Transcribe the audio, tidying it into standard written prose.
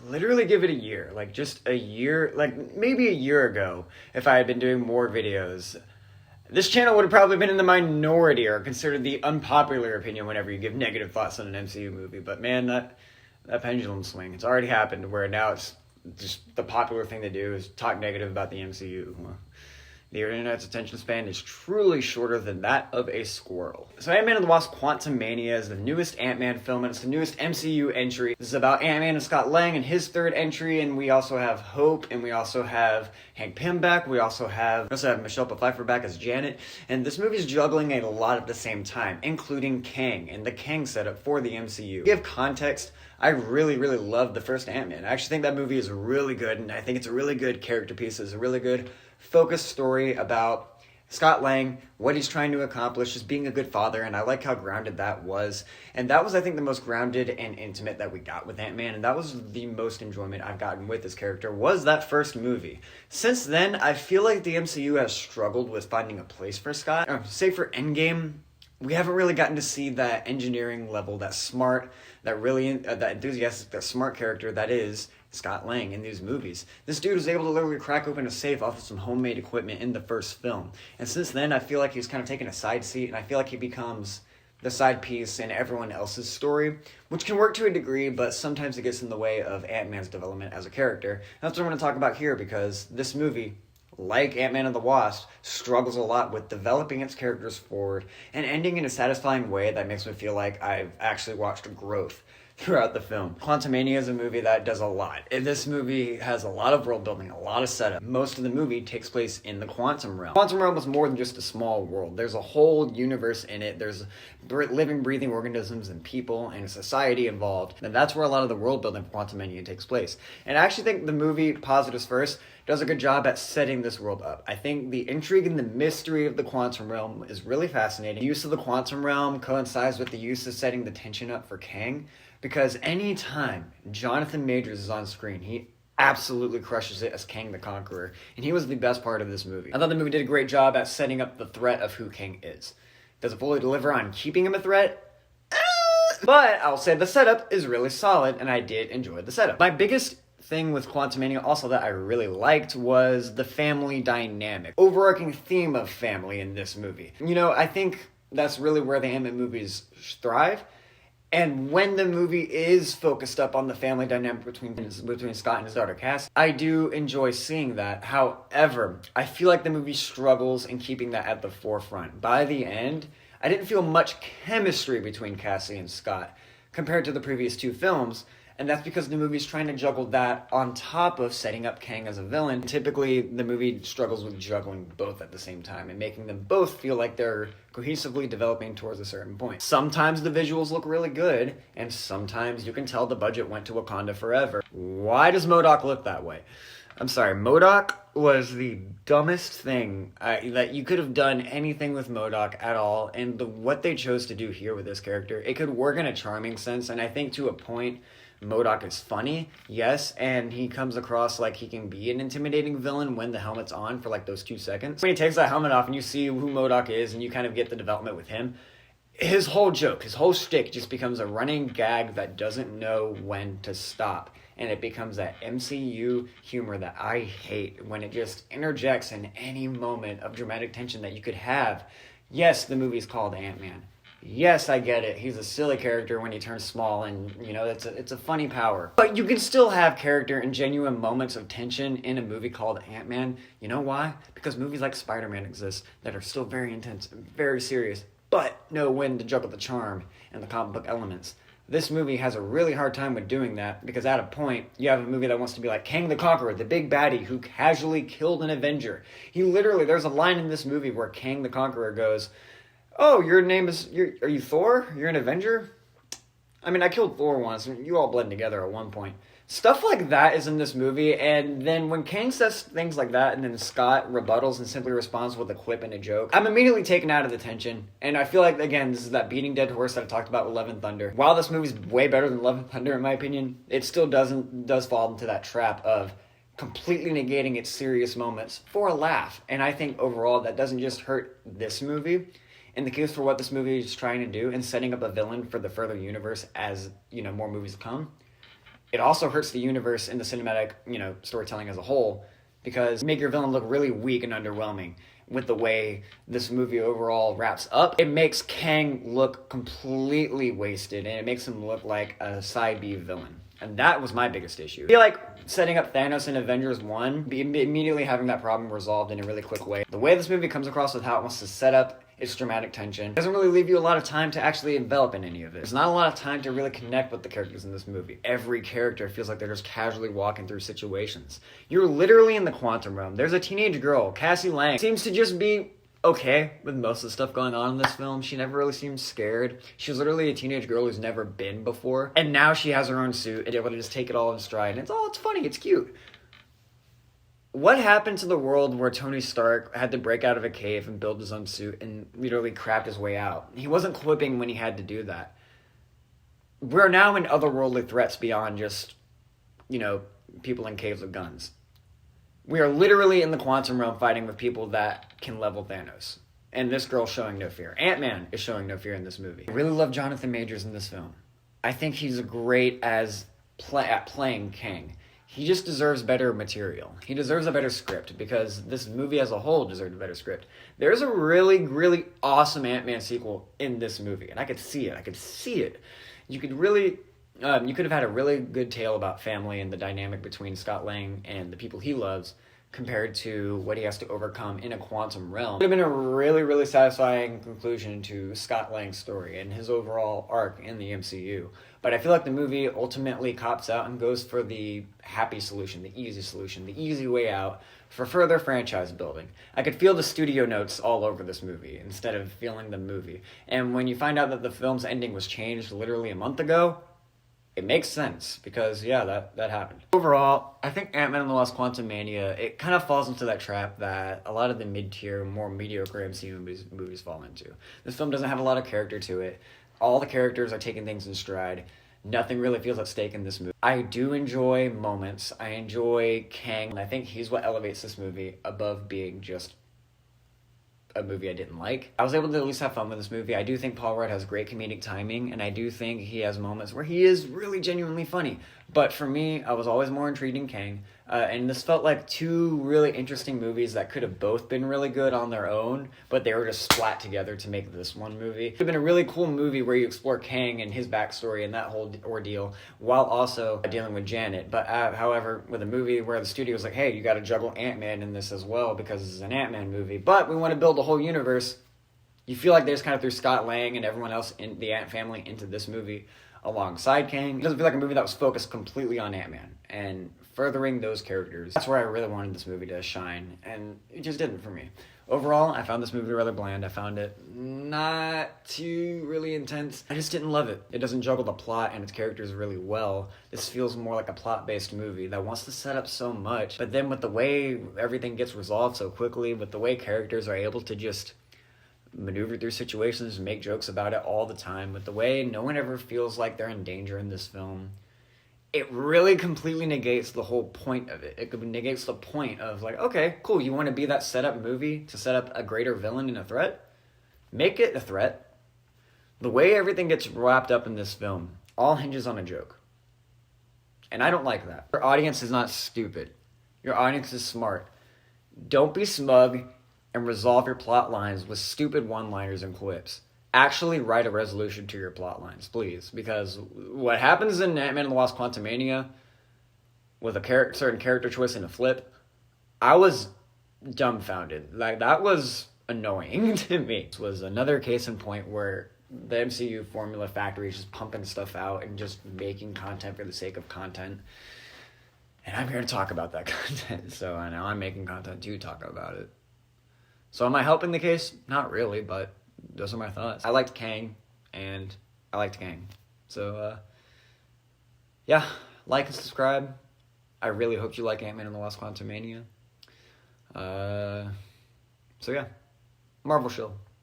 literally give it a year. Like, just a year, like, maybe a year ago, if I had been doing more videos, this channel would have probably been in the minority or considered the unpopular opinion whenever you give negative thoughts on an MCU movie. But man, that pendulum swing, it's already happened where now it's just the popular thing to do is talk negative about the MCU. The internet's attention span is truly shorter than that of a squirrel. So Ant-Man and the Wasp Quantumania is the newest Ant-Man film, and it's the newest MCU entry. This is about Ant-Man and Scott Lang and his third entry, and we also have Hope, and we also have Hank Pym back, we also have Michelle Pfeiffer back as Janet, and this movie is juggling a lot at the same time, including Kang, and the Kang setup for the MCU. To give context, I really, really loved the first Ant-Man. I actually think that movie is really good, and I think it's a really good character piece. It's a really good focused story about Scott Lang, what he's trying to accomplish, just being a good father, and I like how grounded that was. And that was, I think, the most grounded and intimate that we got with Ant-Man, and that was the most enjoyment I've gotten with this character, was that first movie. Since then, I feel like the MCU has struggled with finding a place for Scott. Say for Endgame, we haven't really gotten to see that engineering level, that smart, that really, that enthusiastic, that smart character that is Scott Lang in these movies. This dude was able to literally crack open a safe off of some homemade equipment in the first film. And since then, I feel like he's kind of taken a side seat, and I feel like he becomes the side piece in everyone else's story, which can work to a degree, but sometimes it gets in the way of Ant-Man's development as a character. That's what I'm going to talk about here, because this movie, like Ant-Man and the Wasp, struggles a lot with developing its characters forward and ending in a satisfying way that makes me feel like I've actually watched growth throughout the film. Quantumania is a movie that does a lot. This movie has a lot of world building, a lot of setup. Most of the movie takes place in the quantum realm. Quantum realm is more than just a small world. There's a whole universe in it. There's living, breathing organisms and people and society involved. And that's where a lot of the world building for Quantumania takes place. And I actually think the movie, Positives First, does a good job at setting this world up. I think the intrigue and the mystery of the quantum realm is really fascinating. The use of the quantum realm coincides with the use of setting the tension up for Kang, because anytime Jonathan Majors is on screen, he absolutely crushes it as Kang the Conqueror, and he was the best part of this movie. I thought the movie did a great job at setting up the threat of who Kang is. Does it fully deliver on keeping him a threat? But I'll say the setup is really solid, and I did enjoy the setup. My biggest thing with Quantumania also that I really liked was the family dynamic. Overarching theme of family in this movie. You know, I think that's really where the Ant-Man movies thrive. And when the movie is focused up on the family dynamic between Scott and his daughter Cass, I do enjoy seeing that. However, I feel like the movie struggles in keeping that at the forefront. By the end, I didn't feel much chemistry between Cassie and Scott compared to the previous two films. And that's because the movie's trying to juggle that on top of setting up Kang as a villain. Typically, the movie struggles with juggling both at the same time and making them both feel like they're cohesively developing towards a certain point. Sometimes the visuals look really good, and sometimes you can tell the budget went to Wakanda forever. Why does MODOK look that way? I'm sorry, MODOK was the dumbest thing that you could have done anything with MODOK at all, and what they chose to do here with this character, it could work in a charming sense, and I think to a point, MODOK is funny, yes, and he comes across like he can be an intimidating villain when the helmet's on for like those 2 seconds. When he takes that helmet off and you see who MODOK is and you kind of get the development with him, his whole joke, his whole shtick just becomes a running gag that doesn't know when to stop. And it becomes that MCU humor that I hate when it just interjects in any moment of dramatic tension that you could have. Yes, the movie's called Ant-Man. Yes, I get it. He's a silly character when he turns small, and, you know, it's a funny power. But you can still have character and genuine moments of tension in a movie called Ant-Man. You know why? Because movies like Spider-Man exist that are still very intense and very serious, but know when to juggle the charm and the comic book elements. This movie has a really hard time with doing that, because at a point, you have a movie that wants to be like Kang the Conqueror, the big baddie who casually killed an Avenger. There's a line in this movie where Kang the Conqueror goes, "Oh, are you Thor? You're an Avenger? I mean, I killed Thor once, and you all blend together at one point." Stuff like that is in this movie, and then when Kang says things like that, and then Scott rebuttals and simply responds with a quip and a joke, I'm immediately taken out of the tension, and I feel like, again, this is that beating dead horse that I talked about with Love and Thunder. While this movie's way better than Love and Thunder, in my opinion, it still does fall into that trap of completely negating its serious moments for a laugh, and I think overall that doesn't just hurt this movie. In the case for what this movie is trying to do and setting up a villain for the further universe as, you know, more movies come, It also hurts the universe and the cinematic, storytelling as a whole, because you make your villain look really weak and underwhelming. With the way this movie overall wraps up, it makes Kang look completely wasted, and it makes him look like a side B villain. And that was my biggest issue. I feel like setting up Thanos in Avengers 1, immediately having that problem resolved in a really quick way. The way this movie comes across with how it wants to set up its dramatic tension doesn't really leave you a lot of time to actually envelop in any of it. There's not a lot of time to really connect with the characters in this movie. Every character feels like they're just casually walking through situations. You're literally in the quantum realm. There's a teenage girl, Cassie Lang, seems to just be okay with most of the stuff going on in this film. She never really seems scared. She was literally a teenage girl who's never been before. And now she has her own suit and able to just take it all in stride. And it's funny, it's cute. What happened to the world where Tony Stark had to break out of a cave and build his own suit and literally craft his way out? He wasn't quipping when he had to do that. We're now in otherworldly threats beyond just, people in caves with guns. We are literally in the quantum realm fighting with people that can level Thanos. And this girl's showing no fear. Ant-Man is showing no fear in this movie. I really love Jonathan Majors in this film. I think he's great at playing Kang. He just deserves better material. He deserves a better script, because this movie as a whole deserved a better script. There's a really, really awesome Ant-Man sequel in this movie, and I could see it. You could have had a really good tale about family and the dynamic between Scott Lang and the people he loves compared to what he has to overcome in a quantum realm. It would have been a really, really satisfying conclusion to Scott Lang's story and his overall arc in the MCU. But I feel like the movie ultimately cops out and goes for the happy solution, the easy way out for further franchise building. I could feel the studio notes all over this movie instead of feeling the movie. And when you find out that the film's ending was changed literally a month ago, it makes sense, because, that happened. Overall, I think Ant-Man and the Wasp Quantumania, it kind of falls into that trap that a lot of the mid-tier, more mediocre MCU movies fall into. This film doesn't have a lot of character to it. All the characters are taking things in stride. Nothing really feels at stake in this movie. I do enjoy moments. I enjoy Kang, and I think he's what elevates this movie above being just a movie I didn't like. I was able to at least have fun with this movie. I do think Paul Rudd has great comedic timing, and I do think he has moments where he is really genuinely funny. But for me, I was always more intrigued in Kang, and this felt like two really interesting movies that could have both been really good on their own, but they were just splat together to make this one movie. It would have been a really cool movie where you explore Kang and his backstory and that whole ordeal, while also dealing with Janet. But however, with a movie where the studio was like, hey, you gotta juggle Ant-Man in this as well, because this is an Ant-Man movie, but we want to build a whole universe, you feel like they just kind of threw Scott Lang and everyone else in the Ant family into this movie alongside Kang. It doesn't feel like a movie that was focused completely on Ant-Man and furthering those characters. That's where I really wanted this movie to shine, and it just didn't for me. Overall, I found this movie rather bland. I found it not too really intense. I just didn't love it. It doesn't juggle the plot and its characters really well. This feels more like a plot-based movie that wants to set up so much, but then with the way everything gets resolved so quickly, with the way characters are able to just maneuver through situations and make jokes about it all the time, with the way no one ever feels like they're in danger in this film, it really completely negates the whole point of it. It negates the point of, like, okay, cool, you want to be that setup movie to set up a greater villain and a threat? Make it a threat. The way everything gets wrapped up in this film all hinges on a joke. And I don't like that. Your audience is not stupid. Your audience is smart. Don't be smug and resolve your plot lines with stupid one-liners and quips. Actually write a resolution to your plot lines, please. Because what happens in Ant-Man and the Wasp Quantumania, with a certain character choice and a flip, I was dumbfounded. Like, that was annoying to me. This was another case in point where the MCU formula factory is just pumping stuff out and just making content for the sake of content. And I'm here to talk about that content, so I know I'm making content to talk about it. So am I helping the case? Not really, but those are my thoughts. I liked Kang, and I liked Kang. So, yeah, like and subscribe. I really hope you like Ant-Man and the Wasp Quantumania. So yeah, Marvel Shill.